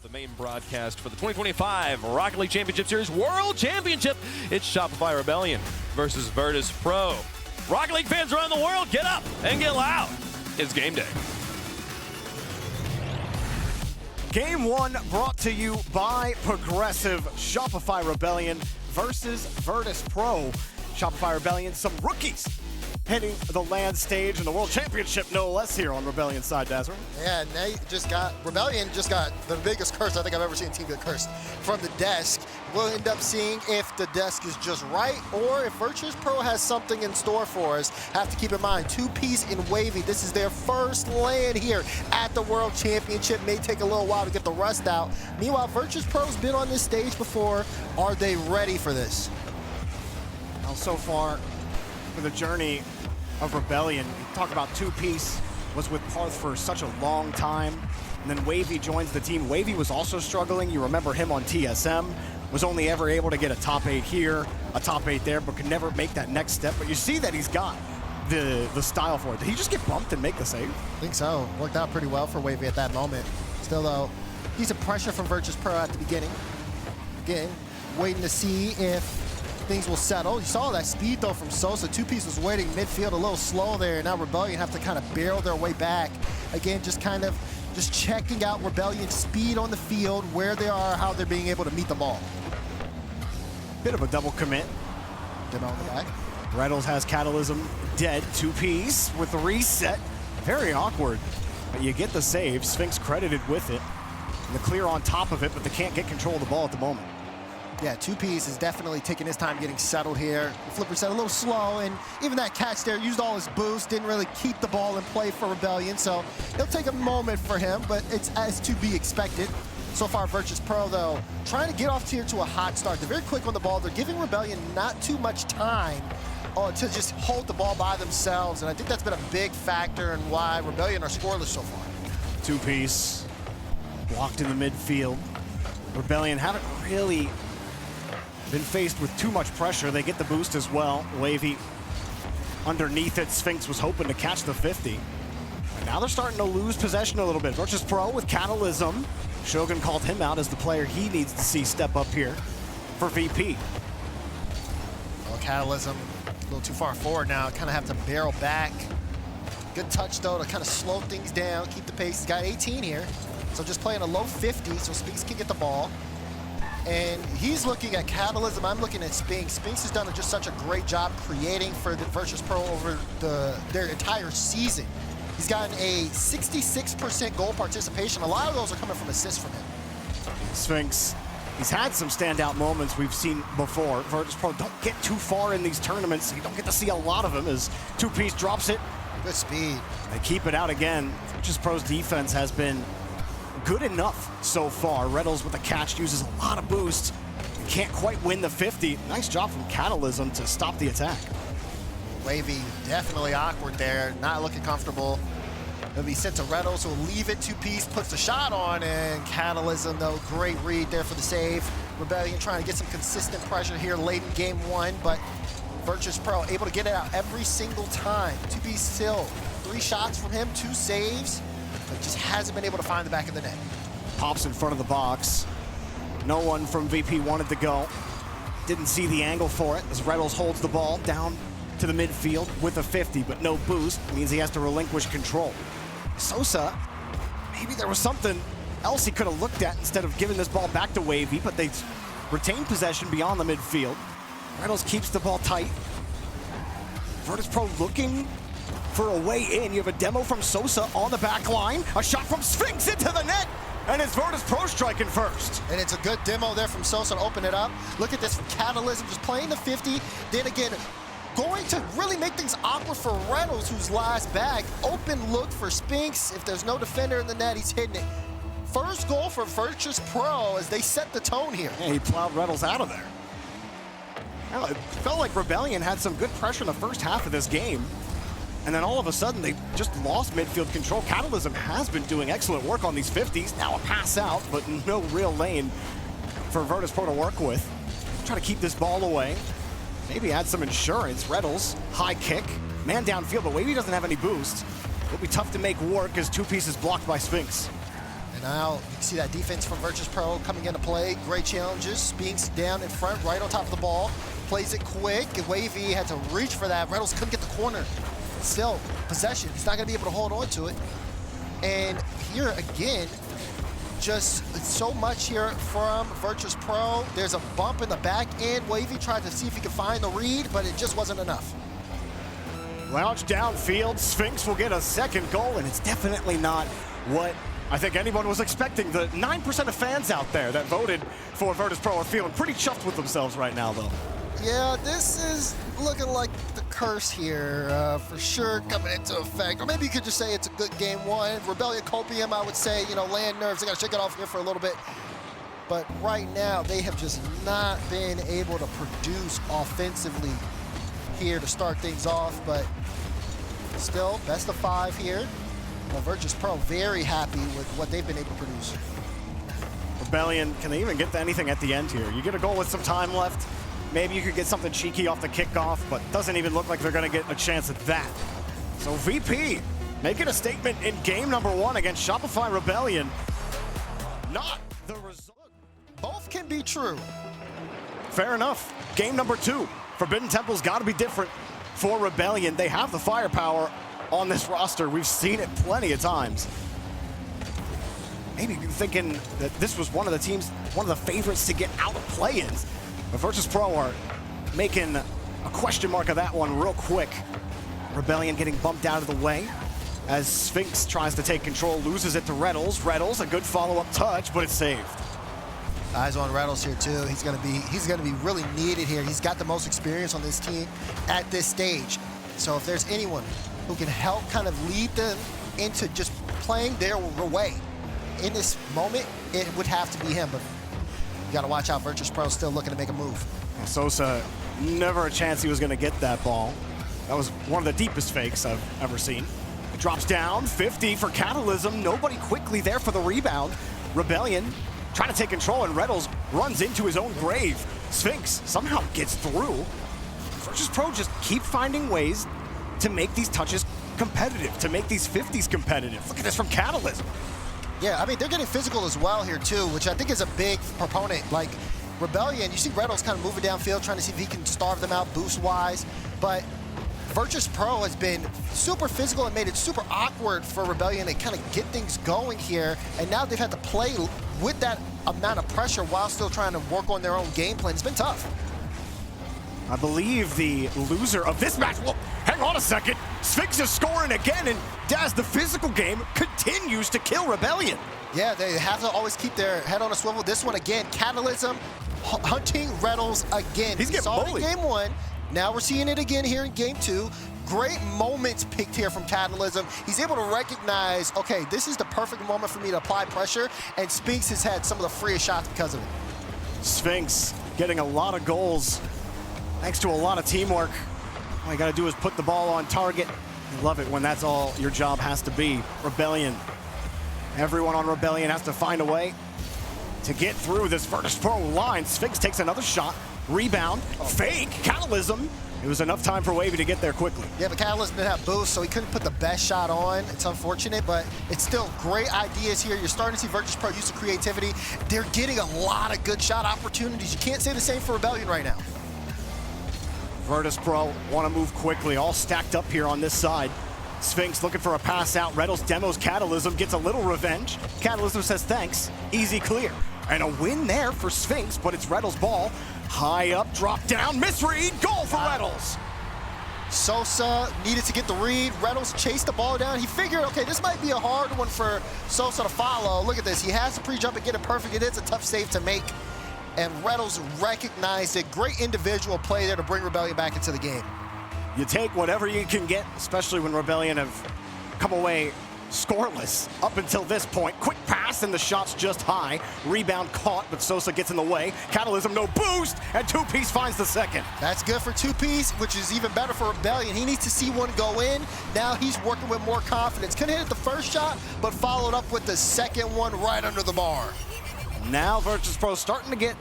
The main broadcast for the 2025 Rocket League Championship Series World Championship. It's Shopify Rebellion versus Virtus.pro. Rocket League fans around the world, get up and get loud. It's game day. Game one brought to you by Progressive. Shopify Rebellion versus Virtus.pro. Shopify Rebellion, some rookies hitting the land stage in the World Championship, no less, here on Rebellion side, Dazzler. Yeah, Rebellion just got the biggest curse I think I've ever seen a team get cursed from the desk. We'll end up seeing if the desk is just right or if Virtus.pro has something in store for us. Have to keep in mind, two-piece in Wavy. This is their first land here at the World Championship. May take a little while to get the rust out. Meanwhile, Virtus.pro's been on this stage before. Are they ready for this? Well, so far, for the journey of Rebellion, talk about two-piece was with Parth for such a long time, and then Wavy joins the team. Wavy was also struggling. You remember him on TSM, was only ever able to get a top 8 here, a top 8 there, but could never make that next step. But you see that he's got the style for it. Did he just get bumped and make the save? I think so. Worked out pretty well for Wavy at that moment. Still though, decent pressure from Virtus.pro at the beginning. Again, waiting to see if things will settle. You saw that speed though from Sosa. Two-piece was waiting midfield a little slow there. Now Rebellion have to kind of barrel their way back. Again, just checking out Rebellion's speed on the field, where they are, how they're being able to meet the ball. Bit of a double commit. Demo on the back. Reynolds has Catalysm dead. Two-piece with the reset. Very awkward. But you get the save. Sphinx credited with it. And the clear on top of it, but they can't get control of the ball at the moment. Yeah, two-piece is definitely taking his time getting settled here. The flipper set a little slow, and even that catch there used all his boost, didn't really keep the ball in play for Rebellion, so it'll take a moment for him, but it's as to be expected. So far, Virtus.pro, though, trying to get off here to a hot start. They're very quick on the ball. They're giving Rebellion not too much time to just hold the ball by themselves, and I think that's been a big factor in why Rebellion are scoreless so far. Two-piece blocked in the midfield. Rebellion haven't really been faced with too much pressure. They get the boost as well. Wavy underneath it. Sphinx was hoping to catch the 50. And now they're starting to lose possession a little bit. Virtus.pro with Catalysm. Shogun called him out as the player he needs to see step up here for VP. Well, Catalysm a little too far forward now. Kind of have to barrel back. Good touch, though, to kind of slow things down, keep the pace. He's got 18 here, so just playing a low 50, so Sphinx can get the ball. And he's looking at Catalysm, I'm looking at Sphinx. Sphinx has done just such a great job creating for the Virtus.pro over their entire season. He's gotten a 66% goal participation. A lot of those are coming from assists from him. Sphinx, he's had some standout moments we've seen before. Virtus.pro don't get too far in these tournaments. You don't get to see a lot of them as two-piece drops it. Good speed. They keep it out again. Virtus.pro's defense has been good enough so far. Reynolds with the catch uses a lot of boost. Can't quite win the 50. Nice job from Catalysm to stop the attack. Wavy definitely awkward there, not looking comfortable. It'll be sent to Reynolds, who will leave it two-piece, puts the shot on, and Catalysm, though, great read there for the save. Rebellion trying to get some consistent pressure here late in game one, but Virtus.pro able to get it out every single time. Two-piece still, 3 shots from him, 2 saves. But just hasn't been able to find the back of the net. Pops in front of the box. No one from VP wanted to go. Didn't see the angle for it as Reynolds holds the ball down to the midfield with a 50, but no boost. Means he has to relinquish control. Sosa, maybe there was something else he could have looked at instead of giving this ball back to Wavy, but they retain possession beyond the midfield. Reynolds keeps the ball tight. Virtus.pro looking for a way in. You have a demo from Sosa on the back line. A shot from Sphinx into the net. And it's Virtus.pro striking first. And it's a good demo there from Sosa to open it up. Look at this from Catalysm, just playing the 50. Then again, going to really make things awkward for Reynolds, who's last back. Open look for Sphinx. If there's no defender in the net, he's hitting it. First goal for Virtus.pro as they set the tone here. Yeah, he plowed Reynolds out of there. Well, it felt like Rebellion had some good pressure in the first half of this game. And then all of a sudden, they just lost midfield control. Catalysm has been doing excellent work on these 50s. Now a pass out, but no real lane for Virtus.pro to work with. Try to keep this ball away. Maybe add some insurance. Reynolds, high kick. Man downfield, but Wavy doesn't have any boost. It'll be tough to make work as two pieces blocked by Sphinx. And now you can see that defense from Virtus.pro coming into play. Great challenges. Spinks down in front, right on top of the ball. Plays it quick. And Wavy had to reach for that. Reynolds couldn't get the corner. Still, possession. He's not going to be able to hold on to it. And here again, just so much here from Virtus.pro. There's a bump in the back end. Wavy tried to see if he could find the read, but it just wasn't enough. Launch downfield, Sphinx will get a second goal, and it's definitely not what I think anyone was expecting. The 9% of fans out there that voted for Virtus.pro are feeling pretty chuffed with themselves right now, though. Yeah, this is looking like the curse here for sure coming into effect. Or maybe you could just say it's a good game one. Rebellion Copium, I would say, you know, land nerves. They got to shake it off here for a little bit. But right now, they have just not been able to produce offensively here to start things off. But still, best of 5 here. Virtus.pro very happy with what they've been able to produce. Rebellion, can they even get to anything at the end here? You get a goal with some time left. Maybe you could get something cheeky off the kickoff, but doesn't even look like they're going to get a chance at that. So VP making a statement in game number 1 against Shopify Rebellion. Not the result. Both can be true. Fair enough. Game number 2. Forbidden Temple's got to be different for Rebellion. They have the firepower on this roster. We've seen it plenty of times. Maybe you're thinking that this was one of the teams, one of the favorites to get out of play-ins. But Virtus.pro are making a question mark of that one real quick. Rebellion getting bumped out of the way as Sphinx tries to take control, loses it to Reynolds. Reynolds, a good follow-up touch, but it's saved. Eyes on Reynolds here too. He's gonna be really needed here. He's got the most experience on this team at this stage. So if there's anyone who can help kind of lead them into just playing their way in this moment, it would have to be him. But you gotta watch out. Virtus.pro still looking to make a move. Sosa, never a chance he was gonna get that ball. That was one of the deepest fakes I've ever seen. It drops down, 50 for Catalysm. Nobody quickly there for the rebound. Rebellion trying to take control, and Reynolds runs into his own grave. Sphinx somehow gets through. Virtus.pro just keep finding ways to make these touches competitive, to make these 50s competitive. Look at this from Catalysm. Yeah, I mean, they're getting physical as well here too, which I think is a big proponent. Like Rebellion, you see Reynolds kind of moving downfield, trying to see if he can starve them out boost-wise, but Virtus.pro has been super physical and made it super awkward for Rebellion to kind of get things going here, and now they've had to play with that amount of pressure while still trying to work on their own game plan. It's been tough. I believe the loser of this match, well, hang on a second. Sphinx is scoring again, and Daz, the physical game continues to kill Rebellion. Yeah, they have to always keep their head on a swivel. This one again, Catalysm hunting Reynolds again. He's getting bullied. In game 1. Now we're seeing it again here in game 2. Great moments picked here from Catalysm. He's able to recognize, okay, this is the perfect moment for me to apply pressure, and Sphinx has had some of the freest shots because of it. Sphinx getting a lot of goals thanks to a lot of teamwork. All you gotta do is put the ball on target. I love it when that's all your job has to be. Rebellion. Everyone on Rebellion has to find a way to get through this Virtus.pro line. Sphinx takes another shot. Rebound. Fake. Catalysm. It was enough time for Wavy to get there quickly. Yeah, but Catalysm didn't have boost, so he couldn't put the best shot on. It's unfortunate, but it's still great ideas here. You're starting to see Virtus.pro use of creativity. They're getting a lot of good shot opportunities. You can't say the same for Rebellion right now. Virtus.pro want to move quickly, all stacked up here on this side. Sphinx looking for a pass out. Reynolds demos Catalysm, gets a little revenge. Catalysm says thanks, easy clear. And a win there for Sphinx, but it's Reynolds' ball. High up, drop down, misread, goal for Reynolds. Sosa needed to get the read. Reynolds chased the ball down. He figured, okay, this might be a hard one for Sosa to follow. Look at this, he has to pre-jump and get it perfect. It is a tough save to make. And Reynolds recognized it. Great individual play there to bring Rebellion back into the game. You take whatever you can get, especially when Rebellion have come away scoreless up until this point. Quick pass and the shot's just high. Rebound caught, but Sosa gets in the way. Catalysm, no boost, and Two-Piece finds the second. That's good for Two-Piece, which is even better for Rebellion. He needs to see one go in. Now he's working with more confidence. Couldn't hit the first shot, but followed up with the second one right under the bar. Now Virtus.pro starting to get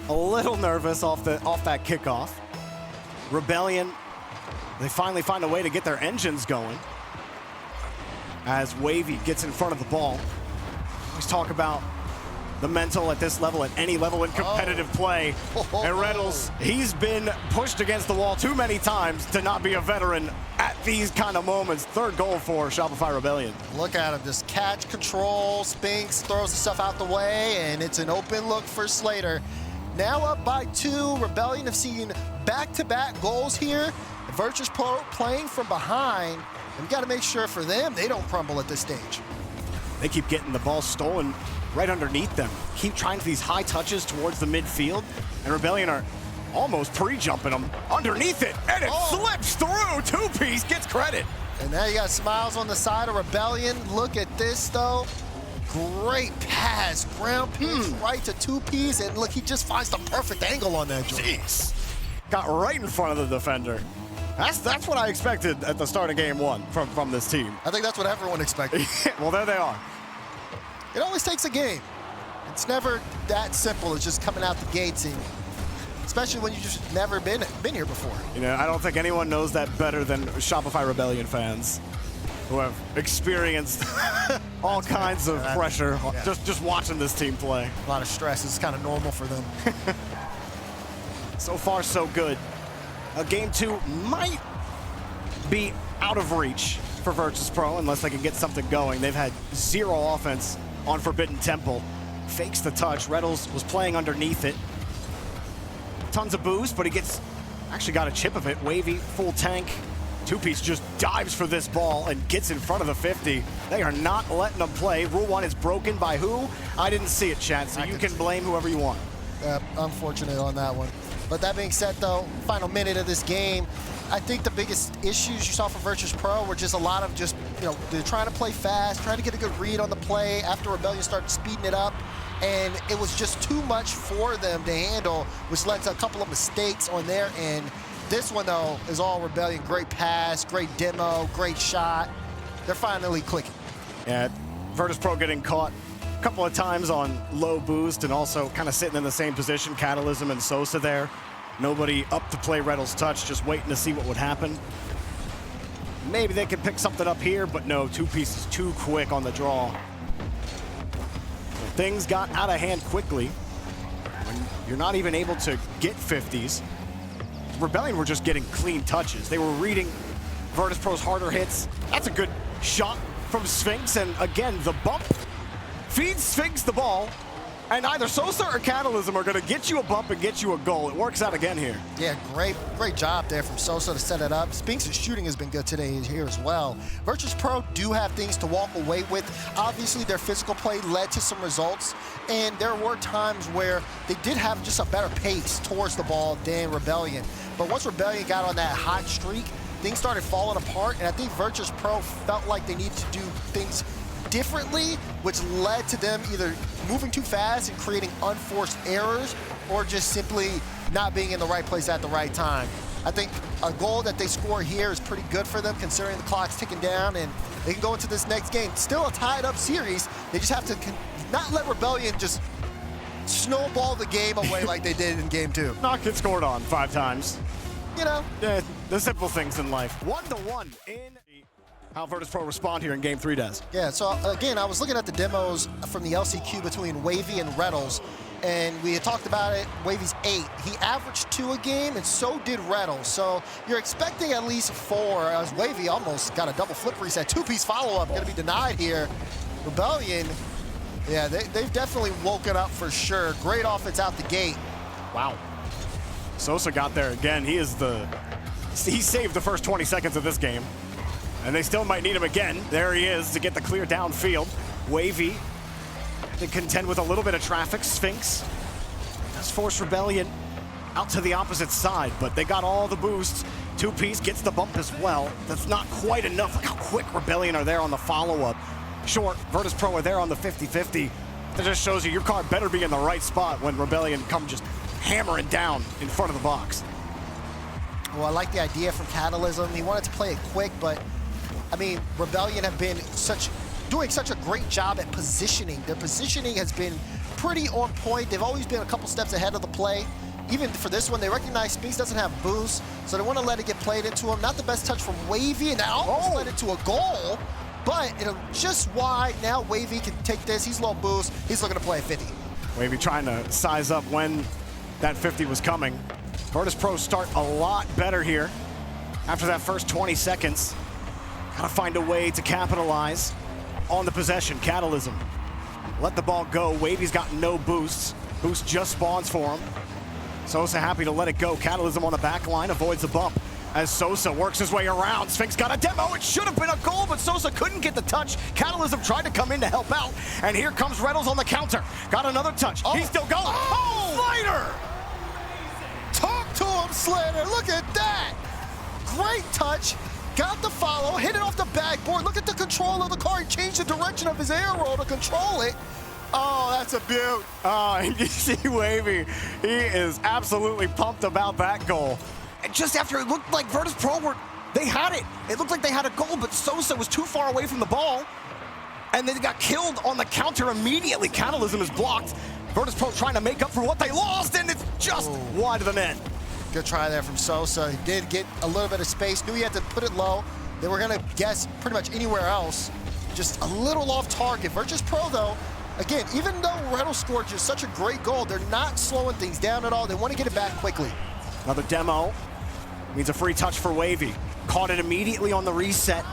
a little nervous off that kickoff. Rebellion, they finally find a way to get their engines going as Wavy gets in front of the ball. Let's talk about the mental at this level, at any level in competitive play. And Reynolds, he's been pushed against the wall too many times to not be a veteran at these kind of moments. Third goal for Shopify Rebellion. Look at him, just catch, control, Spinks throws the stuff out the way, and it's an open look for Slater. Now up by 2, Rebellion have seen back-to-back goals here. Virtus.pro playing from behind. And we got to make sure for them, they don't crumble at this stage. They keep getting the ball stolen right underneath them. Keep trying for these high touches towards the midfield. And Rebellion are almost pre-jumping them underneath it. And it slips through. Two-piece gets credit. And now you got Smiles on the side of Rebellion. Look at this, though. Great pass. Ground piece right to Two-piece. And look, he just finds the perfect angle on that joint. Jeez. Got right in front of the defender. That's what I expected at the start of game 1 from this team. I think that's what everyone expected. Well, there they are. It always takes a game. It's never that simple. It's just coming out the gates, and especially when you've just never been here before. You know, I don't think anyone knows that better than Shopify Rebellion fans who have experienced all kinds of pressure just watching this team play. A lot of stress is kind of normal for them. So far, so good. Game 2 might be out of reach for Virtus.pro unless they can get something going. They've had 0 offense on Forbidden Temple. Fakes the touch. Reynolds was playing underneath it. Tons of boost, but he actually got a chip of it. Wavy, full tank. Two-piece just dives for this ball and gets in front of the 50. They are not letting them play. Rule 1 is broken by who? I didn't see it, Chad, so you can blame whoever you want. Unfortunate on that one. But that being said, though, final minute of this game, I think the biggest issues you saw for Virtus.pro were just a lot of they're trying to play fast, trying to get a good read on the play after Rebellion started speeding it up. And it was just too much for them to handle, which led to a couple of mistakes on their end. This one, though, is all Rebellion. Great pass, great demo, great shot. They're finally clicking. Yeah, Virtus.pro getting caught a couple of times on low boost and also kind of sitting in the same position, Catalysm and Sosa there. Nobody up to play Reynolds' touch, just waiting to see what would happen. Maybe they could pick something up here, but no, Two-piece is too quick on the draw. Things got out of hand quickly. When you're not even able to get 50s, Rebellion were just getting clean touches. They were reading Virtus.pro's harder hits. That's a good shot from Sphinx, and again, the bump feeds Sphinx the ball, and either Sosa or Catalysm are going to get you a bump and get you a goal. It works out again here. Yeah, great job there from Sosa to set it up. Spinks' shooting has been good today here as well. Virtus.pro do have things to walk away with. Obviously, their physical play led to some results, and there were times where they did have just a better pace towards the ball than Rebellion. But once Rebellion got on that hot streak, things started falling apart, and I think Virtus.pro felt like they needed to do things differently, which led to them either moving too fast and creating unforced errors or just simply not being in the right place at the right time. I think a goal that they score here is pretty good for them considering the clock's ticking down and they can go into this next game. Still a tied up series. They just have to not let Rebellion just snowball the game away like they did in game 2. Not get scored on 5 times. You know. Yeah, the simple things in life. 1-1 in how Virtus.pro respond here in game 3, Des. Yeah, so again, I was looking at the demos from the LCQ between Wavy and Reynolds, and we had talked about it. Wavy's 8. He averaged 2 a game, and so did Reynolds. So you're expecting at least 4, as Wavy almost got a double flip reset. Two-piece follow-up going to be denied here. Rebellion, yeah, they've definitely woken up for sure. Great offense out the gate. Wow. Sosa got there again. He saved the first 20 seconds of this game. And they still might need him again. There he is to get the clear downfield. Wavy to contend with a little bit of traffic. Sphinx does force Rebellion out to the opposite side, but they got all the boosts. Two-piece gets the bump as well. That's not quite enough. Look how quick Rebellion are there on the follow-up. Short, Virtus.pro are there on the 50-50. That just shows you your card better be in the right spot when Rebellion come just hammering down in front of the box. Well, I like the idea from Catalysm. He wanted to play it quick, but I mean, Rebellion have been doing such a great job at positioning. Their positioning has been pretty on point. They've always been a couple steps ahead of the play. Even for this one, they recognize Spinks doesn't have boost, so they want to let it get played into him. Not the best touch from Wavy, and that almost led it to a goal, but just wide. Now Wavy can take this. He's low boost. He's looking to play 50. Wavy trying to size up when that 50 was coming. Virtus.pro start a lot better here after that first 20 seconds. Gotta find a way to capitalize on the possession. Catalysm. Let the ball go. Wavy's got no boosts. Boost just spawns for him. Sosa happy to let it go. Catalysm on the back line avoids the bump as Sosa works his way around. Sphinx got a demo. It should have been a goal, but Sosa couldn't get the touch. Catalysm tried to come in to help out, and here comes Reynolds on the counter. Got another touch. Oh. He's still going. Oh, Slater! Talk to him, Slater. Look at that. Great touch. Got the follow, hit it off the backboard. Look at the control of the car. He changed the direction of his arrow to control it. Oh, that's a beaut. Oh, and you see Wavy. He is absolutely pumped about that goal. And just after it looked like Virtus.pro they had it. It looked like they had a goal, but Sosa was too far away from the ball. And they got killed on the counter immediately. Catalysm is blocked. Virtus.pro trying to make up for what they lost, and it's just wide of the net. Good try there from Sosa. He did get a little bit of space. Knew he had to put it low. They were going to guess pretty much anywhere else. Just a little off target. Virtus.pro, though, again, even though Reynolds scored just such a great goal, they're not slowing things down at all. They want to get it back quickly. Another demo. Means a free touch for Wavy. Caught it immediately on the reset.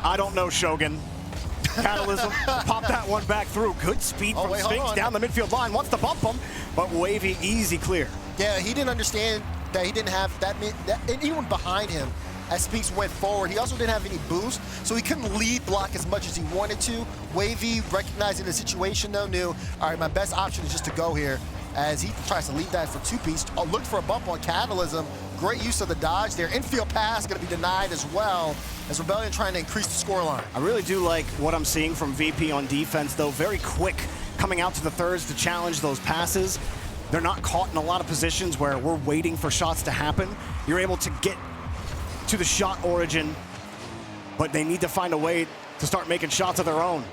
I don't know, Shogun. Catalysm popped that one back through. Good speed from Sphinx down the midfield line. Wants to bump him, but Wavy easy clear. Yeah, he didn't understand that he didn't have that anyone behind him as Sphinx went forward. He also didn't have any boost, so he couldn't lead block as much as he wanted to. Wavy, recognizing the situation though, knew, all right, my best option is just to go here as he tries to lead that for two-piece. Oh, looked for a bump on Catalysm. Great use of the dodge there. Infield pass going to be denied as well as Rebellion trying to increase the scoreline. I really do like what I'm seeing from VP on defense, though. Very quick coming out to the thirds to challenge those passes. They're not caught in a lot of positions where we're waiting for shots to happen. You're able to get to the shot origin, but they need to find a way to start making shots of their own.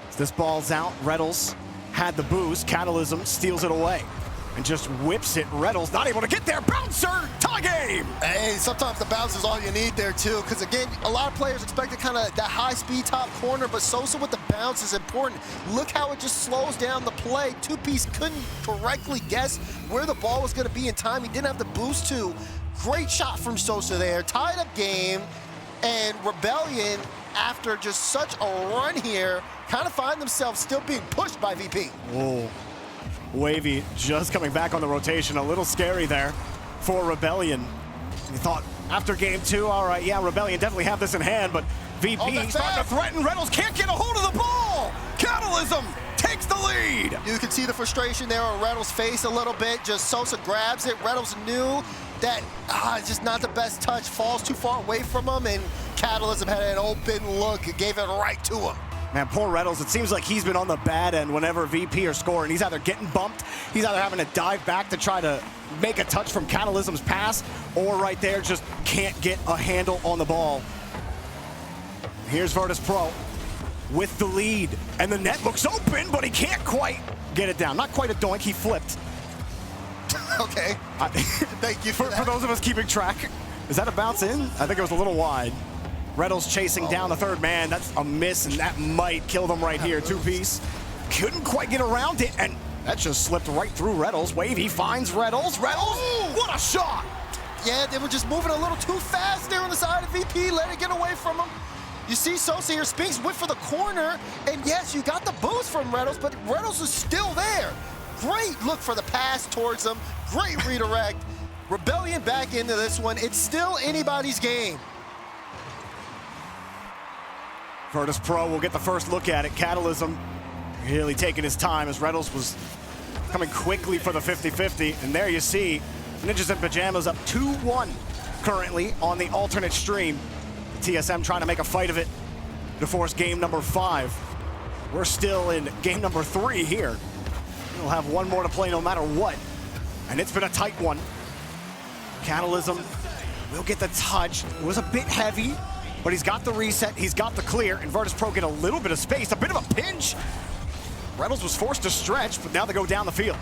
As this ball's out, Reynolds had the boost. Catalysm steals it away and just whips it. Reynolds not able to get there. Bouncer, tie game! Hey, sometimes the bounce is all you need there too, because again, a lot of players expect kind of that high-speed top corner, but Sosa with the bounce is important. Look how it just slows down the play. Two-piece couldn't correctly guess where the ball was going to be in time. He didn't have the boost to. Great shot from Sosa there. Tied up game, and Rebellion, after just such a run here, kind of find themselves still being pushed by VP. Whoa. Wavy just coming back on the rotation. A little scary there for Rebellion. We thought after game two, all right, yeah, Rebellion definitely have this in hand, but VP starting to threaten. Reynolds can't get a hold of the ball. Catalysm takes the lead. You can see the frustration there on Reynolds' face a little bit. Just Sosa grabs it. Reynolds knew that it's just not the best touch. Falls too far away from him, and Catalysm had an open look. It gave it right to him. Man, poor Reynolds, it seems like he's been on the bad end whenever VP are scoring. He's either getting bumped, he's either having to dive back to try to make a touch from Catalysm's pass, or right there just can't get a handle on the ball. Here's Virtus.pro with the lead, and the net looks open, but he can't quite get it down. Not quite a doink, he flipped. Okay, thank you for that. For those of us keeping track, is that a bounce in? I think it was a little wide. Reynolds chasing down the third man. That's a miss, and that might kill them right here. Two-piece. Couldn't quite get around it, and that just slipped right through Reynolds. Wavy finds Reynolds. Reynolds, what a shot! Yeah, they were just moving a little too fast there on the side of VP. Let it get away from him. You see Sosa here, Sphinx went for the corner, and yes, you got the boost from Reynolds, but Reynolds is still there. Great look for the pass towards him. Great redirect. Rebellion back into this one. It's still anybody's game. Virtus.pro will get the first look at it. Catalysm really taking his time as Reynolds was coming quickly for the 50-50. And there you see Ninjas and Pyjamas up 2-1 currently on the alternate stream. TSM trying to make a fight of it to force game number 5. We're still in game number 3 here. We'll have one more to play no matter what. And it's been a tight one. Catalysm will get the touch. It was a bit heavy, but he's got the reset, he's got the clear, and Virtus.pro get a little bit of space, a bit of a pinch. Reynolds was forced to stretch, but now they go down the field.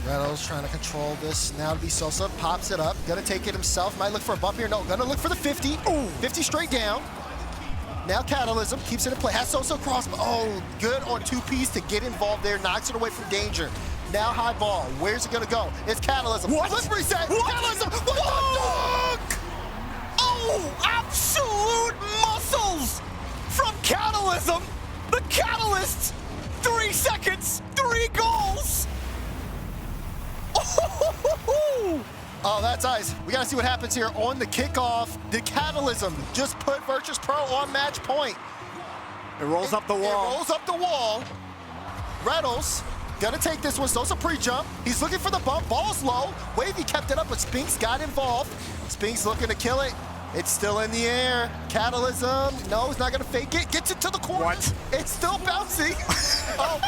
Reynolds trying to control this. Now to be Sosa, pops it up, gonna take it himself. Might look for a bump here, no, gonna look for the 50. Ooh, 50 straight down. Now Catalysm keeps it in play. Has Sosa cross. Oh, good on 2-piece to get involved there. Knocks it away from danger. Now high ball. Where's it going to go? It's Catalysm. What? Flip reset. What? Catalysm. What the dunk? Oh, absolute muscles from Catalysm. The Catalyst. 3 seconds, 3 goals. Oh, that's ice. We got to see what happens here on the kickoff. The Catalysm just put Virtus.pro on match point. It rolls up the wall. It rolls up the wall. Reynolds gonna take this one. Sosa pre-jump. He's looking for the bump. Ball's low. Wavy kept it up, but Spinks got involved. Spinks looking to kill it. It's still in the air. Catalysm. No, he's not gonna fake it. Gets it to the corner. What? It's still bouncing. Oh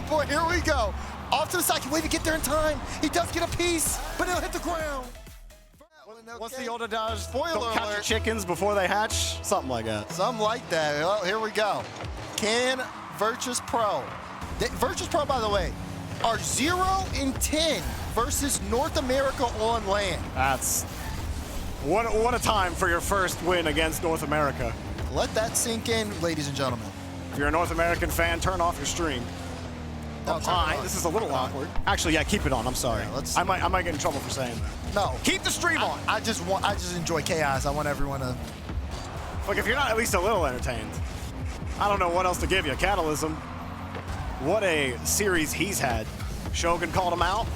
boy, here we go. Off to the side. Can Wavy get there in time? He does get a piece, but it'll hit the ground. What's the old adage? Spoiler Don't count your alert. chickens before they hatch? Something like that. Something like that. Well, here we go. Can Virtus.pro. Virtus.pro, by the way, are 0-10 versus North America on land. That's what a time for your first win against North America. Let that sink in, ladies and gentlemen. If you're a North American fan, turn off your stream. No, Up turn it high. on. This is a little Turn it on. awkward. Actually, yeah, keep it on. I'm sorry. Yeah, let's- I might get in trouble for saying that. No. Keep the stream on. I just enjoy chaos. I want everyone to. Look, if you're not at least a little entertained, I don't know what else to give you. Catalysm, what a series he's had. Shogun called him out.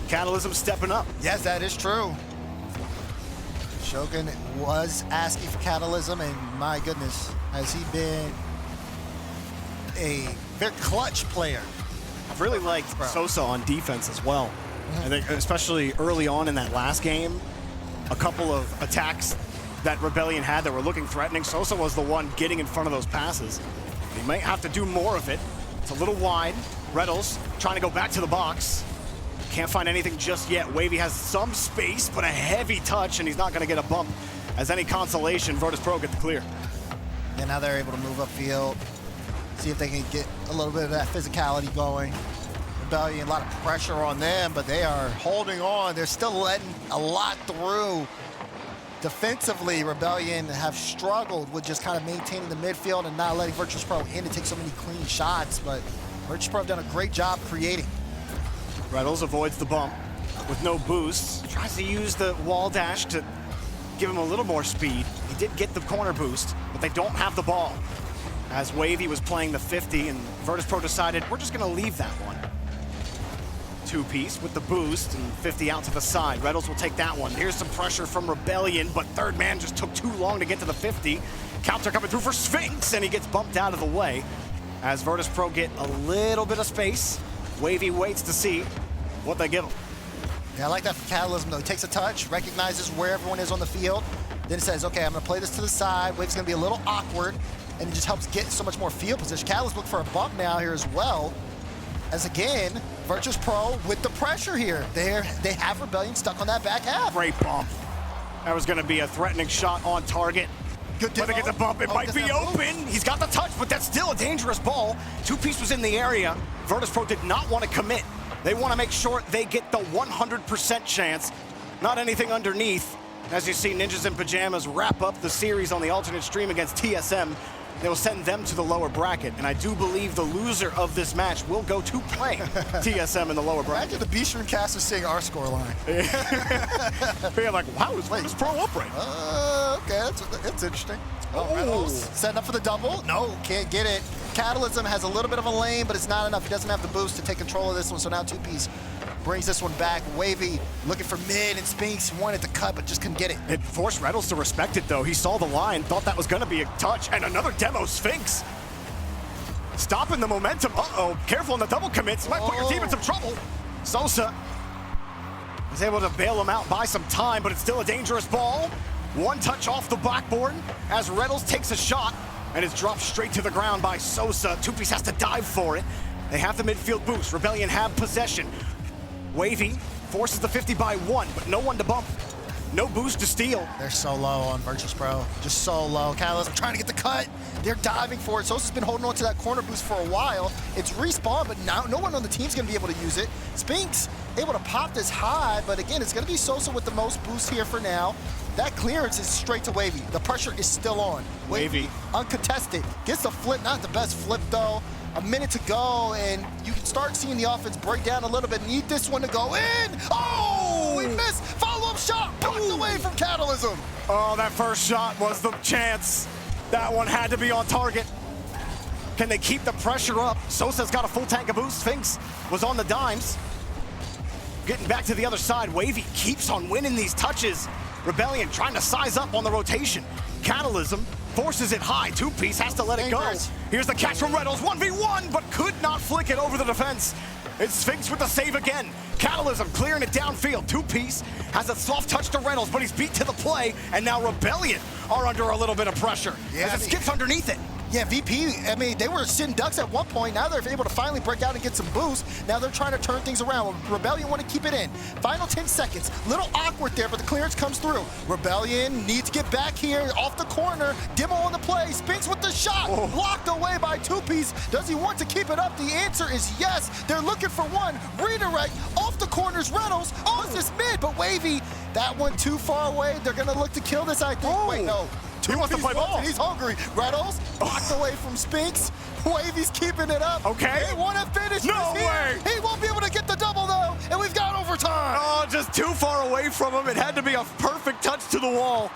Catalysm stepping up. Yes, that is true. Shogun was asking for Catalysm, and my goodness, has he been a very clutch player. I've really liked Sosa on defense as well. I think especially early on in that last game, a couple of attacks that Rebellion had that were looking threatening. Sosa was the one getting in front of those passes. He might have to do more of it. It's a little wide. Reynolds trying to go back to the box. Can't find anything just yet. Wavy has some space, but a heavy touch, and he's not going to get a bump. As any consolation, Virtus.pro get the clear. And now they're able to move upfield, see if they can get a little bit of that physicality going. Rebellion, a lot of pressure on them, but they are holding on. They're still letting a lot through. Defensively, Rebellion have struggled with just kind of maintaining the midfield and not letting Virtus.pro in to take so many clean shots, but Virtus.pro have done a great job creating. Reynolds avoids the bump with no boost. Tries to use the wall dash to give him a little more speed. He did get the corner boost, but they don't have the ball. As Wavy was playing the 50, and Virtus.pro decided, we're just going to leave that one. Two-piece with the boost and 50 out to the side. Reynolds will take that one. Here's some pressure from Rebellion, but third man just took too long to get to the 50. Counter coming through for Sphinx, and he gets bumped out of the way. As Virtus.pro get a little bit of space, Wavy waits to see what they give him. Yeah, I like that for Catalysm, though. He takes a touch, recognizes where everyone is on the field, then it says, okay, I'm going to play this to the side. Wave's going to be a little awkward, and it just helps get so much more field position. Catalysm looking for a bump now here as well. As again, Virtus.pro with the pressure here. They have Rebellion stuck on that back half. Great bump. That was going to be a threatening shot on target. Good But they get the bump, it might be open. He's got the touch, but that's still a dangerous ball. Two-piece was in the area. Virtus.pro did not want to commit. They want to make sure they get the 100% chance, not anything underneath. As you see, Ninjas in Pyjamas wrap up the series on the alternate stream against TSM. They will send them to the lower bracket, and I do believe the loser of this match will go to play TSM in the lower bracket. Imagine the B-Stream cast is seeing our scoreline. Being like, wow, is Virtus.pro up right? Okay, that's interesting. Oh, Reynolds setting up for the double. No, can't get it. Catalysm has a little bit of a lane, but it's not enough. He doesn't have the boost to take control of this one, so now two-piece brings this one back. Wavy looking for mid, and Spinks wanted to cut, but just couldn't get it. It forced Reynolds to respect it, though. He saw the line, thought that was going to be a touch, and another demo Sphinx. Stopping the momentum. Uh-oh, careful in the double commits. Might put your team in some trouble. Sosa is able to bail him out by some time, but it's still a dangerous ball. One touch off the backboard as Reynolds takes a shot, and it's dropped straight to the ground by Sosa. Two-piece has to dive for it. They have the midfield boost. Rebellion have possession. Wavy forces the 50 by one, but no one to bump. No boost to steal. They're so low on Virtus.pro, just so low. Catalysm trying to get the cut. They're diving for it. Sosa's been holding on to that corner boost for a while. It's respawn, but now no one on the team's gonna be able to use it. Spinks able to pop this high, but again, it's gonna be Sosa with the most boost here for now. that clearance is straight to Wavy. The pressure is still on. Wavy. Uncontested. Gets the flip, not the best flip though. A minute to go, and you can start seeing the offense break down a little bit. Need this one to go in. Oh, we missed. Follow-up shot blocked away from Catalysm. Oh, that first shot was the chance. That one had to be on target. Can they keep the pressure up? Sosa's got a full tank of boost. Sphinx was on the dimes. Getting back to the other side. Wavy keeps on winning these touches. Rebellion trying to size up on the rotation. Catalysm forces it high. Two-piece has to let it go. Here's the catch from Reynolds. 1v1, but could not flick it over the defense. It's Sphinx with the save again. Catalysm clearing it downfield. Two-piece has a soft touch to Reynolds, but he's beat to the play, and now Rebellion are under a little bit of pressure as it skips underneath it. Yeah, VP, I mean, they were sitting ducks at one point. Now they're able to finally break out and get some boost. Now they're trying to turn things around. Rebellion want to keep it in. Final 10 seconds. Little awkward there, but the clearance comes through. Rebellion needs to get back here off the corner. Demo on the play. Spinks with the shot. Blocked away by Two-piece. Does he want to keep it up? The answer is yes. They're looking for one. Redirect off the corners. Reynolds. Oh, it's this mid, but Wavy, that one too far away. They're going to look to kill this, I think. Wait, no. He wants to play ball. He's hungry. Reynolds blocked away from Spinks. Wavy's keeping it up. Okay. They want to finish. No way. He won't be able to get the double though, and we've got overtime. Oh, just too far away from him. It had to be a perfect touch to the wall.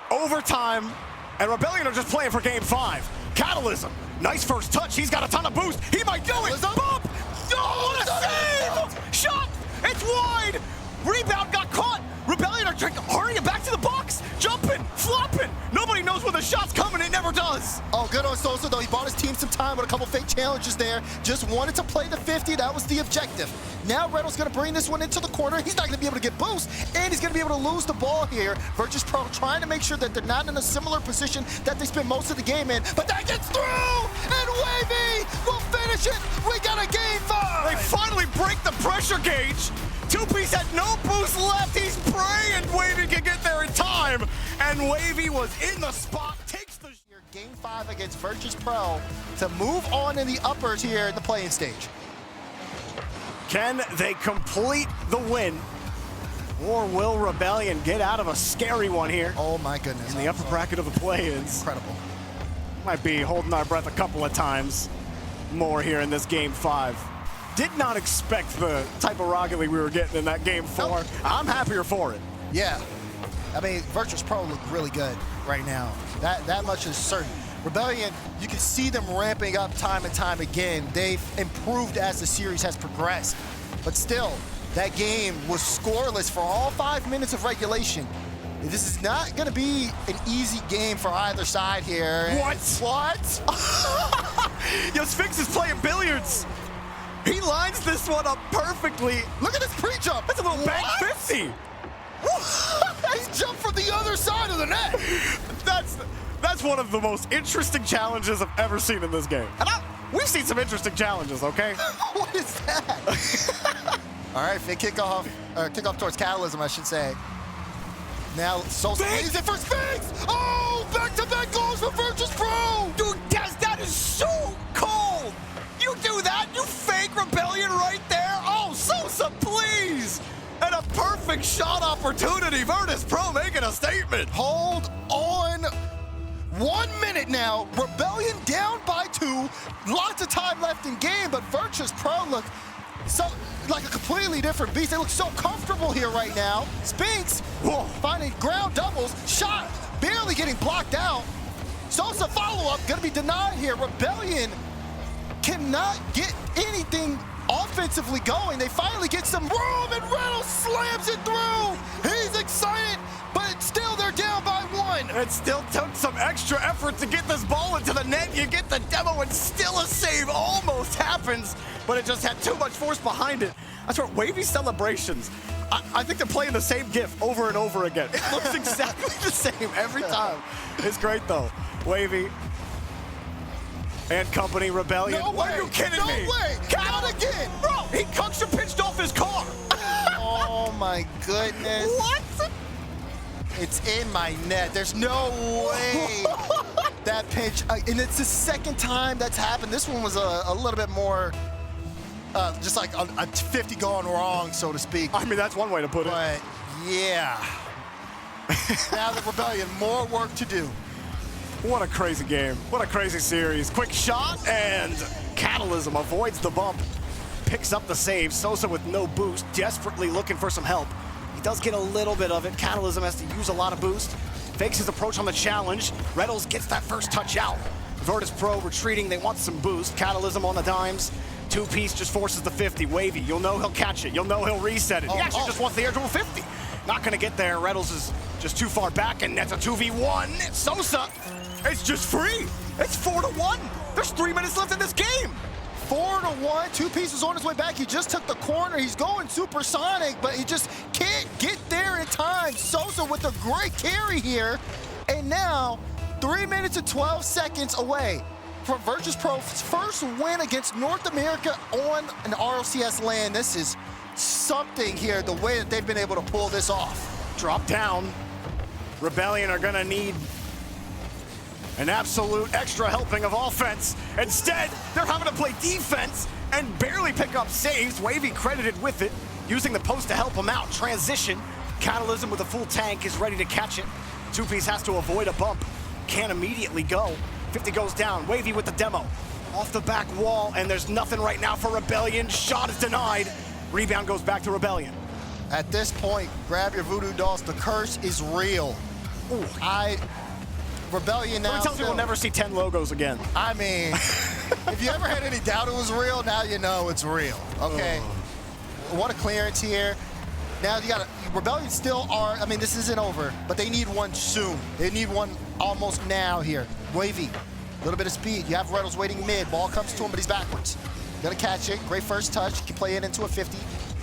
Overtime, and Rebellion are just playing for game 5. Catalysm, nice first touch. He's got a ton of boost. He might do it. Bump. Oh, what a save! Shot. It's wide. Rebound got caught. Rebellion are hurrying back to the box, jumping, flopping. Nobody knows when the shot's coming. It never does. Oh, good on Sosa, though. He bought his team some time with a couple fake challenges there. Just wanted to play the 50. That was the objective. Now Reynolds going to bring this one into the corner. He's not going to be able to get boost, and he's going to be able to lose the ball here. Virtus.pro trying to make sure that they're not in a similar position that they spent most of the game in. But that gets through, and Wavy will finish it. We got a game 5. They finally break the pressure gauge. Two-piece had no boost left. He's praying Wavy can get there in time. And Wavy was in the spot. Takes the... Game 5 against Virtus.pro to move on in the uppers here in the playing stage. Can they complete the win? Or will Rebellion get out of a scary one here? Oh my goodness. In the upper bracket of the play-ins. Incredible. Might be holding our breath a couple of times more here in this game 5. Did not expect the type of Rocket League we were getting in that game 4. Nope. I'm happier for it. Yeah. I mean, Virtus.pro look really good right now. That much is certain. Rebellion, you can see them ramping up time and time again. They've improved as the series has progressed. But still, that game was scoreless for all 5 minutes of regulation. This is not going to be an easy game for either side here. What? What? Yo, Sphinx is playing billiards. He lines this one up perfectly. Look at this pre-jump. That's a little bank 50. He jumped from the other side of the net. That's one of the most interesting challenges I've ever seen in this game. And we've seen some interesting challenges, okay? What is that? All right, fake kickoff towards Catalysm, I should say. Now, Sosa leaves it for Sphinx. Oh, back-to-back goals for Virtus.pro. Dude, that is so cold. You do that, you fake Rebellion right there. Oh, Sosa, please. And a perfect shot opportunity. Virtus.pro making a statement. Hold on. 1 minute now. Rebellion down by 2. Lots of time left in game, but Virtus.pro look so like a completely different beast. They look so comfortable here right now. Spinks finding ground doubles. Shot barely getting blocked out. Sosa follow-up gonna be denied here. Rebellion cannot get anything offensively going. They finally get some room, and Reynolds slams it through. He's excited, but still they're down by 1. It still took some extra effort to get this ball into the net. You get the demo, and still a save almost happens, but it just had too much force behind it. That's where Wavy celebrations. I think they're playing the same GIF over and over again. It looks exactly the same every time. It's great, though. Wavy and company, Rebellion. No way. Are you kidding me? No way. Not again. Bro, he cuncture pinched off his car. Oh, my goodness. What? It's in my net. There's no way that pinch. And it's the second time that's happened. This one was a little bit more just like a 50 going wrong, so to speak. I mean, that's one way to put it. But, yeah. Now the Rebellion, more work to do. What a crazy game. What a crazy series. Quick shot, and Catalysm avoids the bump. Picks up the save. Sosa with no boost, desperately looking for some help. He does get a little bit of it. Catalysm has to use a lot of boost. Fakes his approach on the challenge. Reynolds gets that first touch out. VirtysPro retreating, they want some boost. Catalysm on the dimes. Two-piece just forces the 50. Wavy, you'll know he'll catch it. You'll know he'll reset it. He actually just wants the air duel 50. Not gonna get there. Reynolds is just too far back, and that's a 2v1. Sosa, it's just free. It's 4-1. There's 3 minutes left in this game. 4-1, two-piece was on his way back. He just took the corner. He's going supersonic, but he just can't get there in time. Sosa with a great carry here. And now, 3 minutes and 12 seconds away from Virtus.pro's first win against North America on an RLCS land. This is something here, the way that they've been able to pull this off. Drop down. Rebellion are gonna need an absolute extra helping of offense. Instead, they're having to play defense and barely pick up saves. Wavy credited with it, using the post to help him out. Transition. Catalysm with a full tank is ready to catch it. Two-piece has to avoid a bump. Can't immediately go. 50 goes down. Wavy with the demo. Off the back wall, and there's nothing right now for Rebellion. Shot is denied. Rebound goes back to Rebellion. At this point, grab your voodoo dolls. The curse is real. Ooh. Rebellion now. It tells me we'll never see 10 logos again. I mean, if you ever had any doubt it was real, now you know it's real. Okay. What a clearance here. Now you got Rebellion still are, I mean, this isn't over, but they need one soon. They need one almost now here. Wavy, a little bit of speed. You have Reynolds waiting mid. Ball comes to him, but he's backwards. Gonna catch it. Great first touch. He can play it into a 50,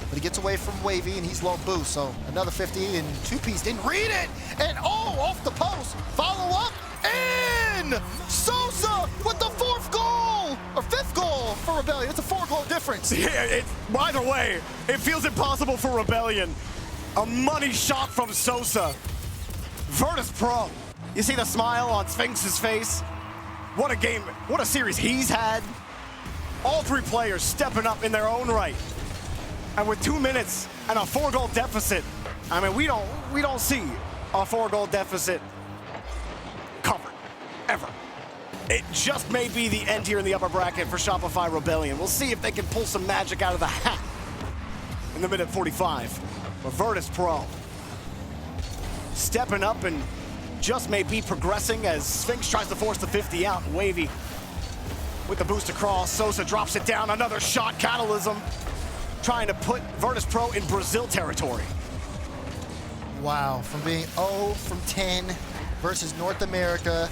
but he gets away from Wavy, and he's low boost. So another 50, and two-piece didn't read it. And off the post. Follow up, and Sosa with the fourth goal, or fifth goal for Rebellion. It's a 4-goal difference. Yeah, either way, it feels impossible for Rebellion. A money shot from Sosa. Virtus.pro. You see the smile on Sphinx's face? What a game, what a series he's had. All 3 players stepping up in their own right. And with 2 minutes and a 4-goal deficit, I mean, we don't see a 4-goal deficit covered, ever. It just may be the end here in the upper bracket for Shopify Rebellion. We'll see if they can pull some magic out of the hat in the minute 45. But Virtus.pro stepping up and just may be progressing as Sphinx tries to force the 50 out. Wavy with the boost across. Sosa drops it down. Another shot. Catalysm trying to put Virtus.pro in Brazil territory. Wow, from being 0 from 10 versus North America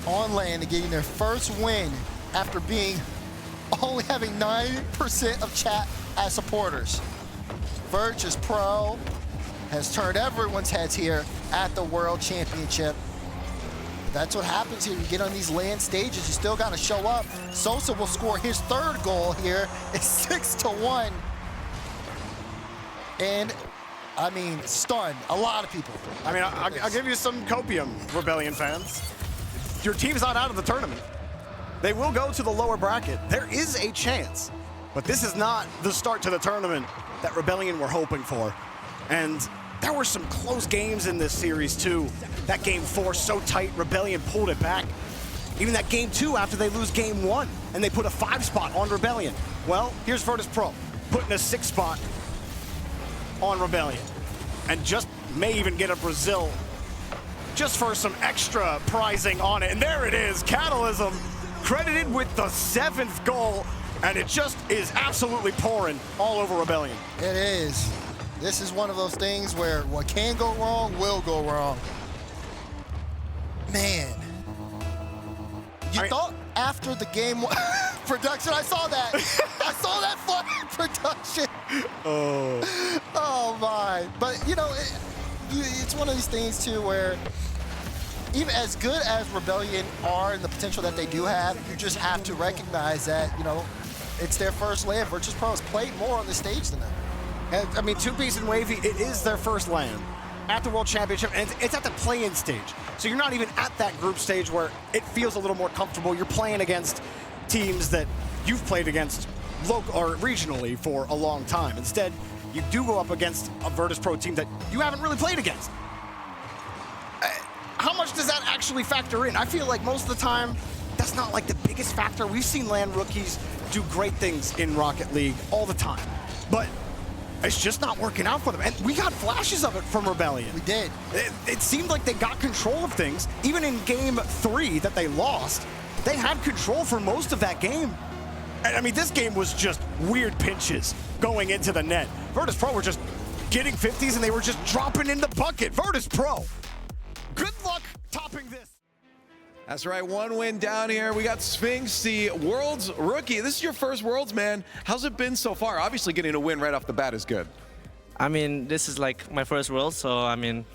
on land to getting their first win after being only having 9% of chat as supporters. Virtus.pro has turned everyone's heads here at the World Championship. That's what happens here. You get on these land stages, you still got to show up. Sosa will score his 3rd goal here. It's 6-1. And, I mean, stunned a lot of people. I mean, I'll give you some copium, Rebellion fans. Your team's not out of the tournament. They will go to the lower bracket. There is a chance. But this is not the start to the tournament that Rebellion were hoping for. And there were some close games in this series, too. That game 4 so tight, Rebellion pulled it back. Even that game 2 after they lose game 1, and they put a 5 spot on Rebellion. Well, here's Virtus.pro putting a 6 spot on Rebellion. And just may even get a Brazil just for some extra prizing on it. And there it is, Catalysm credited with the 7th goal, and it just is absolutely pouring all over Rebellion. It is. This is one of those things where what can go wrong will go wrong. Man. You thought after the game production, I saw that. I saw that flag production. Oh my. But you know, it's one of these things too where even as good as Rebellion are and the potential that they do have, you just have to recognize that, you know, it's their first land. Virtus.pro has played more on the stage than them. And, I mean, Two-Piece and Wavy, it is their first land at the World Championship, and it's at the play-in stage. So you're not even at that group stage where it feels a little more comfortable. You're playing against teams that you've played against local or regionally for a long time. Instead, you do go up against a Virtus.pro team that you haven't really played against. actually factor in. I feel like most of the time, that's not like the biggest factor. We've seen LAN rookies do great things in Rocket League all the time, but it's just not working out for them. And we got flashes of it from Rebellion. We did. It seemed like they got control of things. Even in game 3 that they lost, they had control for most of that game. And I mean, this game was just weird pinches going into the net. Virtus.pro were just getting 50s and they were just dropping in the bucket. Virtus.pro, good luck topping this. That's right, one win down here. We got Sphinx, the Worlds rookie. This is your first Worlds, man. How's it been so far? Obviously, getting a win right off the bat is good. I mean, this is like my first Worlds, so I mean,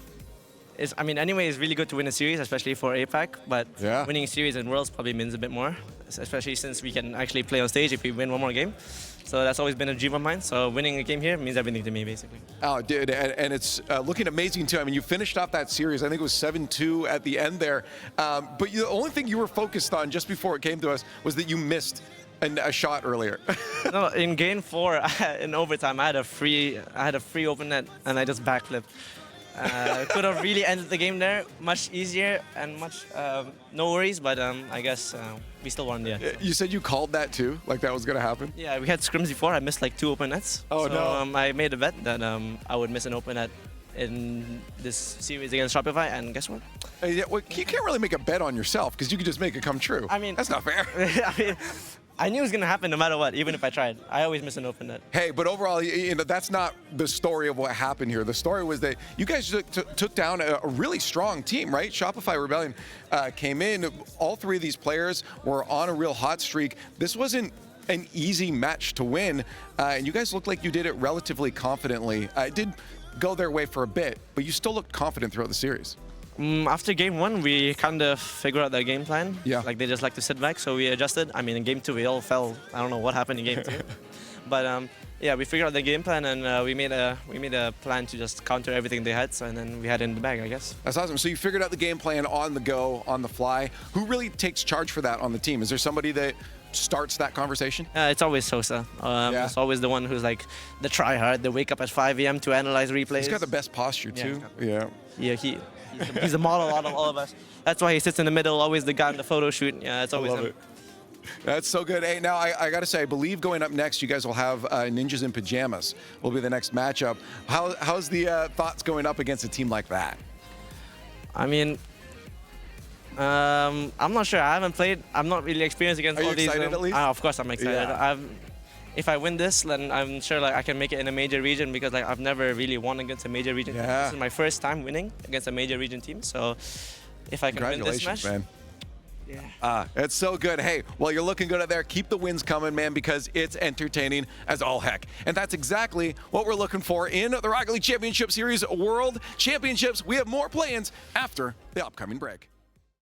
anyway, it's really good to win a series, especially for APAC, but winning a series in Worlds probably means a bit more, especially since we can actually play on stage if we win one more game. So that's always been a dream of mine. So winning a game here means everything to me, basically. Oh, dude, and it's looking amazing, too. I mean, you finished off that series. I think it was 7-2 at the end there. But the only thing you were focused on just before it came to us was that you missed a shot earlier. No, in game 4, in overtime, I had a free open net, and I just backflipped. Could have really ended the game there much easier and much no worries, but I guess we still won. Yeah. You said you called that too, like that was gonna happen. Yeah, we had scrims before. I missed like 2 open nets. Oh, so, no. I made a bet that I would miss an open net in this series against Shopify, and guess what? Yeah, well, you can't really make a bet on yourself because you could just make it come true. I mean, that's not fair. I knew it was going to happen no matter what, even if I tried. I always miss an open net. Hey, but overall, that's not the story of what happened here. The story was that you guys took down a really strong team, right? Shopify Rebellion came in. All 3 of these players were on a real hot streak. This wasn't an easy match to win, and you guys looked like you did it relatively confidently. It did go their way for a bit, but you still looked confident throughout the series. After game 1, we kind of figured out their game plan. Yeah. Like they just like to sit back, so we adjusted. I mean, in game 2, we all fell. I don't know what happened in game 2. But yeah, we figured out the game plan, and we made a plan to just counter everything they had, and then we had it in the bag, I guess. That's awesome. So you figured out the game plan on the go, on the fly. Who really takes charge for that on the team? Is there somebody that starts that conversation? It's always Sosa. It's always the one who's like the tryhard. They wake up at 5 a.m. to analyze replays. He's got the best posture too. Yeah. He's a model out of all of us. That's why he sits in the middle, always the guy in the photo shoot. Yeah, it's always him. That's so good. Hey, now I got to say, I believe going up next, you guys will have Ninjas in Pyjamas will be the next matchup. How's the thoughts going up against a team like that? I mean, I'm not sure. I haven't played. I'm not really experienced against all these. Are you excited at least? Of course, I'm excited. Yeah. If I win this, then I'm sure like I can make it in a major region because like I've never really won against a major region. Yeah. This is my first time winning against a major region team. So if I can win this match, man. Yeah. It's so good. Hey, well, you're looking good out there. Keep the wins coming, man, because it's entertaining as all heck. And that's exactly what we're looking for in the Rocket League Championship Series World Championships. We have more play-ins after the upcoming break.